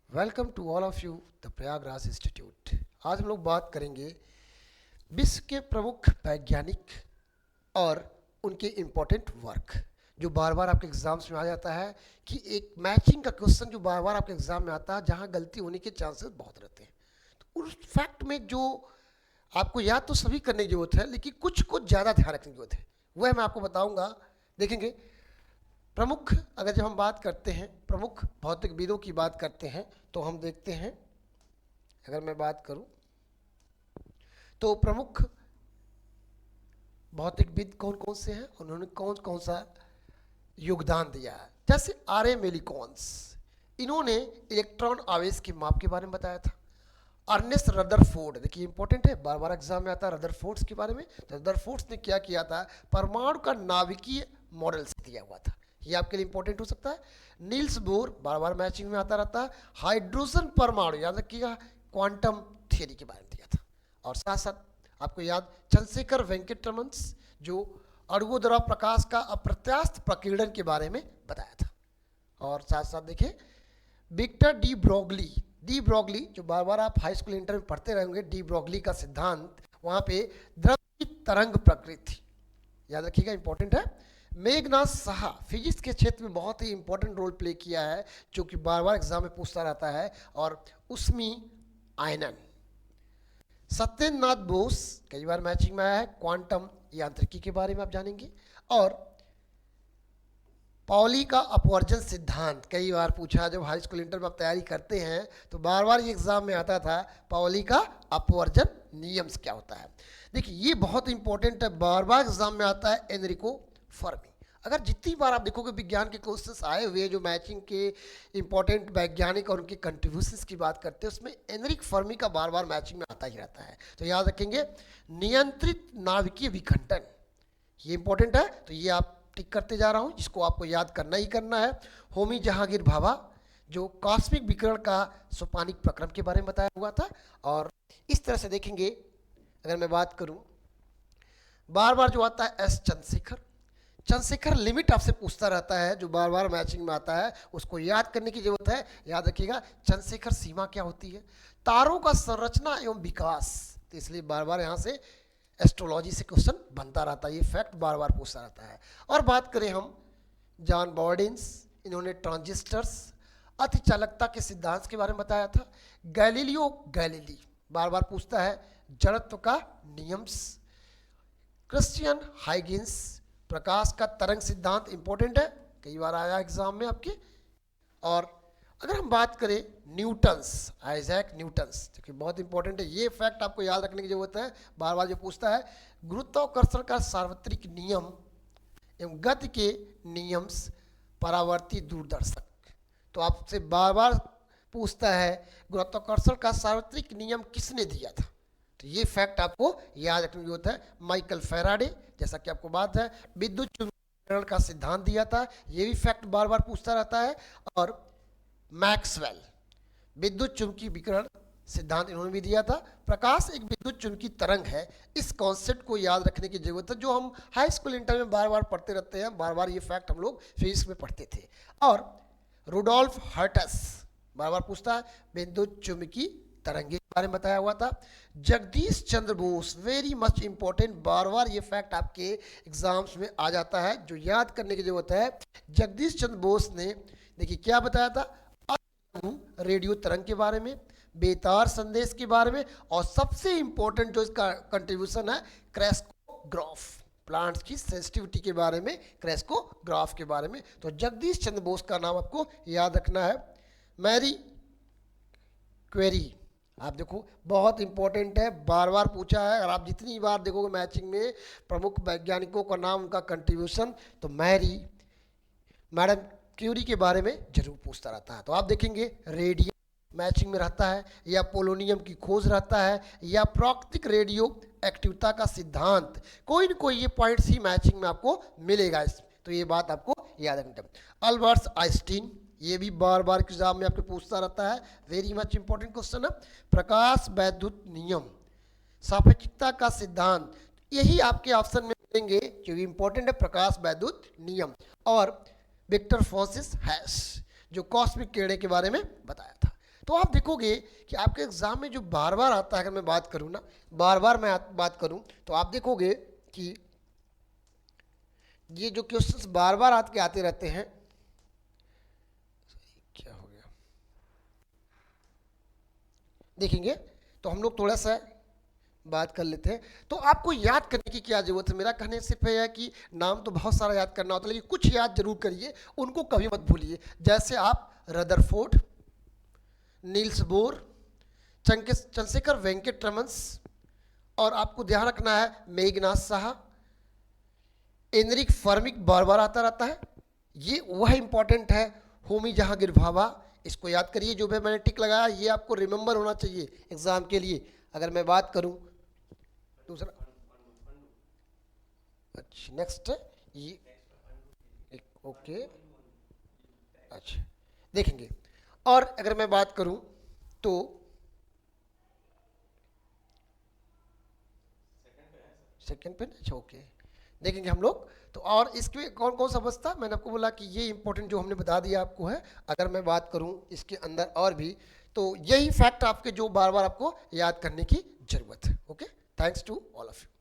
Welcome to all of you the Prayagraj institute. आज हम लोग बात करेंगे विश्व के प्रमुख वैज्ञानिक और उनके इम्पोर्टेंट वर्क जो बार बार आपके एग्जाम्स में आ जाता है कि एक मैचिंग का क्वेश्चन जो बार बार आपके एग्जाम में आता है जहां गलती होने के चांसेस बहुत रहते हैं। तो उस फैक्ट में जो आपको याद तो सभी करने की जरूरत है, लेकिन कुछ कुछ ज़्यादा ध्यान रखने की जरूरत है, वह मैं आपको बताऊंगा। देखेंगे प्रमुख, अगर जब हम बात करते हैं प्रमुख भौतिकविदों की बात करते हैं तो हम देखते हैं, अगर मैं बात करूं तो प्रमुख भौतिकविद कौन कौन से हैं, उन्होंने कौन कौन सा योगदान दिया है। जैसे आर ए मेलिकॉन्स, इन्होंने इलेक्ट्रॉन आवेश के माप के बारे में बताया था। अर्नेस्ट रदरफोर्ड, देखिए इंपॉर्टेंट है, बार बार एग्जाम में आता है रदरफोर्ड्स के बारे में। तो रदरफोर्ड्स ने क्या किया था, परमाणु का नाभिकीय मॉडल से दिया हुआ था, ये आपके लिए इंपॉर्टेंट हो सकता है। नील्स बोर बार बार मैचिंग में आता रहता है। हाइड्रोजन परमाणु याद रखिएगा, क्वांटम थियरी के बारे में दिया था। और साथ साथ आपको याद चंद्रशेखर वेंकटरमन्स, जो अणुओं द्वारा प्रकाश का अप्रत्यास्थ प्रकीर्णन के बारे में बताया था। और साथ साथ देखिए विक्टर डी ब्रॉगली जो बार बार आप हाई स्कूल इंटर में पढ़ते रहेंगे, डी ब्रॉगली का सिद्धांत, वहाँ पे द्रव की तरंग प्रकृति याद रखिएगा, इंपॉर्टेंट है। मेघनाथ साहा फिजिक्स के क्षेत्र में बहुत ही इंपॉर्टेंट रोल प्ले किया है, जो कि बार बार एग्जाम में पूछता रहता है। और उस्मी आयनन। सत्येंद्र नाथ बोस कई बार मैचिंग में आया है, क्वांटम यांत्रिकी के बारे में आप जानेंगे। और पाउली का अपवर्जन सिद्धांत कई बार पूछा, जब हाई स्कूल इंटर में आप तैयारी करते हैं तो बार बार ये एग्जाम में आता था, पाउली का अपवर्जन नियम क्या होता है। देखिए ये बहुत इंपॉर्टेंट है, बार बार एग्जाम में आता है। एनरिको फर्मी, अगर जितनी बार आप देखोगे विज्ञान के क्वेश्चंस आए हुए जो मैचिंग के इंपॉर्टेंट वैज्ञानिक और उनके कंट्रीब्यूशंस की बात करते हैं, उसमें एनरिक फर्मी का बार बार मैचिंग में आता ही रहता है। तो याद रखेंगे नियंत्रित नाभिकीय विखंडन, ये इंपॉर्टेंट है, तो ये आप टिक करते जा रहा हूँ, जिसको आपको याद करना ही करना है। होमी जहांगीर भाभा, जो कॉस्मिक विकिरण का सोपानिक प्रक्रम के बारे में बताया हुआ था। और इस तरह से देखेंगे, अगर मैं बात करूं बार बार जो आता है एस चंद्रशेखर लिमिट आपसे पूछता रहता है, जो बार बार मैचिंग में आता है, उसको याद करने की जरूरत है। याद रखिएगा चंद्रशेखर सीमा क्या होती है, तारों का संरचना एवं विकास, तो इसलिए बार बार यहाँ से एस्ट्रोलॉजी से क्वेश्चन बनता रहता है, ये फैक्ट बार बार पूछता रहता है। और बात करें हम जॉन बॉर्डिन्स, इन्होंने ट्रांजिस्टर्स अतिचालकता के सिद्धांत के बारे में बताया था। गैलीलियो गैलीली बार बार पूछता है जड़त्व का नियम्स। क्रिश्चियन हाइगिन्स प्रकाश का तरंग सिद्धांत इंपॉर्टेंट है, कई बार आया एग्जाम में आपके। और अगर हम बात करें न्यूटन्स, आइजैक न्यूटन्स, क्योंकि बहुत इंपॉर्टेंट है, ये फैक्ट आपको याद रखने की जरूरत है, बार बार जो पूछता है गुरुत्वाकर्षण का सार्वत्रिक नियम एवं गति के नियम्स परावर्ती दूरदर्शक, तो आपसे बार बार पूछता है गुरुत्वाकर्षण का सार्वत्रिक नियम किसने दिया था, तो ये फैक्ट आपको याद रखने की जरूरत है। माइकल फैराडे, जैसा कि आपको बात है, विद्युत चुंबकीकरण का सिद्धांत दिया था, ये भी फैक्ट बार बार पूछता रहता है। और मैक्सवेल विद्युत चुंबकीय विकिरण सिद्धांत इन्होंने भी दिया था। प्रकाश एक विद्युत चुंबकीय तरंग है, इस कॉन्सेप्ट को याद रखने की जरूरत है, जो हम हाई स्कूल इंटर में बार बार पढ़ते रहते हैं, बार बार ये फैक्ट हम लोग फिजिक्स में पढ़ते थे। और रुडोल्फ हर्टस बार बार पूछता है विद्युत चुंबकीय तरंगे के बारे में बताया हुआ था। Jagdish Chandra Bose, very much important, बार बार ये फैक्ट आपके एग्जाम्स में आ जाता है, जो याद करने की जरूरत है। जगदीश चंद्र बोस ने देखिए क्या बताया था, रेडियो तरंग के बारे में, बेतार संदेश के बारे में, और सबसे इंपॉर्टेंट जो इसका कंट्रीब्यूशन है क्रेस्कोग्राफ, प्लांट्स की सेंसिटिविटी के बारे में, क्रेस्कोग्राफ के बारे में। तो जगदीश चंद्र बोस का नाम आपको याद रखना है। मैरी क्वेरी, आप देखो बहुत इंपॉर्टेंट है, बार बार पूछा है, और आप जितनी बार देखोगे मैचिंग में प्रमुख वैज्ञानिकों का नाम, उनका कंट्रीब्यूशन, तो मैडम क्यूरी के बारे में जरूर पूछता रहता है। तो आप देखेंगे रेडियम मैचिंग में रहता है, या पोलोनियम की खोज रहता है, या प्राकृतिक रेडियो एक्टिविता का सिद्धांत, कोई न कोई ये पॉइंट्स ही मैचिंग में आपको मिलेगा, तो ये बात आपको याद रखना है। अल्बर्ट आइंस्टीन, ये भी बार बार एग्जाम में आपको पूछता रहता है, वेरी मच इंपॉर्टेंट क्वेश्चन है। प्रकाश वैद्युत नियम, सापेक्षिकता का सिद्धांत, यही आपके ऑप्शन में मिलेंगे, जो इंपॉर्टेंट है प्रकाश वैद्युत नियम। और विक्टर फ्रांसिस हैश, जो कॉस्मिक किरणें के बारे में बताया था। तो आप देखोगे कि आपके एग्जाम में जो बार बार आता है, अगर मैं बात करूं ना, बार बार मैं बात करूं, तो आप देखोगे कि ये जो क्वेश्चंस बार बार आते रहते हैं, क्या हो गया, देखेंगे तो हम लोग थोड़ा सा बात कर लेते हैं। तो आपको याद करने की क्या जरूरत है, मेरा कहने सिर्फ यह है कि नाम तो बहुत सारा याद करना होता है, लेकिन कुछ याद जरूर करिए, उनको कभी मत भूलिए। जैसे आप Rutherford, Niels Bohr, Chandrasekhar Venkata Ramans, और आपको ध्यान रखना है मेघनाथ साहा, एनरिक फर्मिक बार बार आता रहता है, ये वह इंपॉर्टेंट है, होमी जहांगीर भाभा, इसको याद करिए, जो भी मैंने टिक लगाया ये आपको रिमेंबर होना चाहिए एग्जाम के लिए। अगर मैं बात करूं दूसरा, अच्छा नेक्स्ट ये ओके, अच्छा देखेंगे। और अगर मैं बात करूं तो सेकंड पे, अच्छा ओके, देखेंगे हम लोग। तो और इसके कौन कौन सा बचता, मैंने आपको बोला कि ये इंपॉर्टेंट जो हमने बता दिया आपको है। अगर मैं बात करूं इसके अंदर और भी, तो यही फैक्ट आपके जो बार बार आपको याद करने की जरूरत है। Okay, thanks to all of you.